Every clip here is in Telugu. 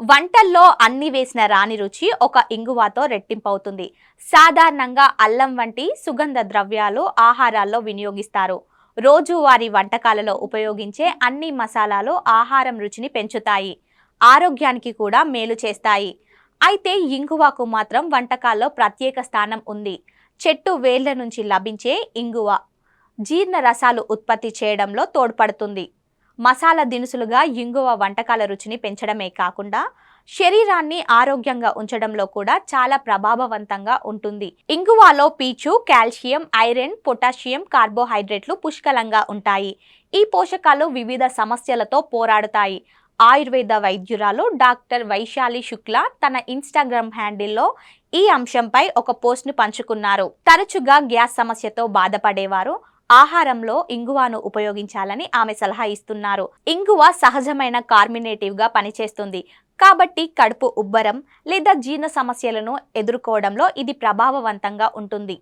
వంటల్లో అన్ని వేసిన రాని రుచి ఒక ఇంగువతో రెట్టింపవుతుంది. సాధారణంగా అల్లం వంటి సుగంధ ద్రవ్యాలు ఆహారాల్లో వినియోగిస్తారు. రోజువారీ వంటకాలలో ఉపయోగించే అన్ని మసాలాలు ఆహారం రుచిని పెంచుతాయి, ఆరోగ్యానికి కూడా మేలు చేస్తాయి. అయితే ఇంగువకు మాత్రం వంటకాల్లో ప్రత్యేక స్థానం ఉంది. చెట్టు వేళ్ల నుంచి లభించే ఇంగువ జీర్ణ రసాలు ఉత్పత్తి చేయడంలో తోడ్పడుతుంది. మసాలా దినుసులుగా ఇంగువ వంటకాల రుచిని పెంచడమే కాకుండా శరీరాన్ని ఆరోగ్యంగా ఉంచడంలో కూడా చాలా ప్రభావవంతంగా ఉంటుంది. ఇంగువలో పీచు, కాల్షియం, ఐరన్, పొటాషియం, కార్బోహైడ్రేట్లు పుష్కలంగా ఉంటాయి. ఈ పోషకాలు వివిధ సమస్యలతో పోరాడుతాయి. ఆయుర్వేద వైద్యురాలు డాక్టర్ వైశాలి శుక్లా తన ఇన్స్టాగ్రామ్ హ్యాండిల్లో ఈ అంశంపై ఒక పోస్ట్ను పంచుకున్నారు. తరచుగా గ్యాస్ సమస్యతో బాధపడేవారు ఆహారంలో ఇంగువను ఉపయోగించాలని ఆమె సలహా ఇస్తున్నారు. ఇంగువ సహజమైన కార్మినేటివ్ గా పనిచేస్తుంది కాబట్టి కడుపు ఉబ్బరం లేదా జీర్ణ సమస్యలను ఎదుర్కోవడంలో ఇది ప్రభావవంతంగా ఉంటుంది.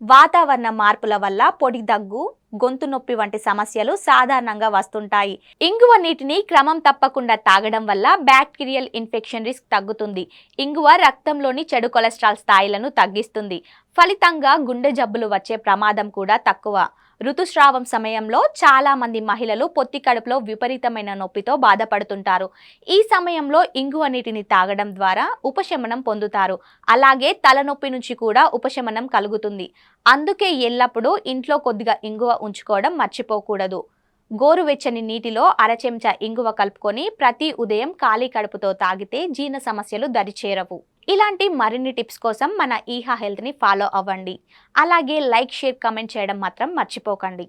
వాతావరణ మార్పుల వల్ల పొడి దగ్గు, గొంతు నొప్పి వంటి సమస్యలు సాధారణంగా వస్తుంటాయి. ఇంగువ నీటిని క్రమం తప్పకుండా తాగడం వల్ల బ్యాక్టీరియల్ ఇన్ఫెక్షన్ రిస్క్ తగ్గుతుంది. ఇంగువ రక్తంలోని చెడు కొలెస్ట్రాల్ స్థాయిలను తగ్గిస్తుంది. ఫలితంగా గుండె జబ్బులు వచ్చే ప్రమాదం కూడా తక్కువ. ఋతుస్రావం సమయంలో చాలా మంది మహిళలు పొత్తి కడుపులో విపరీతమైన నొప్పితో బాధపడుతుంటారు. ఈ సమయంలో ఇంగువ నీటిని తాగడం ద్వారా ఉపశమనం పొందుతారు. అలాగే తలనొప్పి నుంచి కూడా ఉపశమనం కలుగుతుంది. అందుకే ఎల్లప్పుడూ ఇంట్లో కొద్దిగా ఇంగువ ఉంచుకోవడం మర్చిపోకూడదు. గోరువెచ్చని నీటిలో అరచెంచా ఇంగువ కలుపుకొని ప్రతి ఉదయం ఖాళీ కడుపుతో తాగితే జీర్ణ సమస్యలు దరిచేరవు. ఇలాంటి మరిన్ని టిప్స్ కోసం మన ఈహా హెల్త్ని ఫాలో అవ్వండి. అలాగే లైక్, షేర్, కామెంట్ చేయడం మాత్రం మర్చిపోకండి.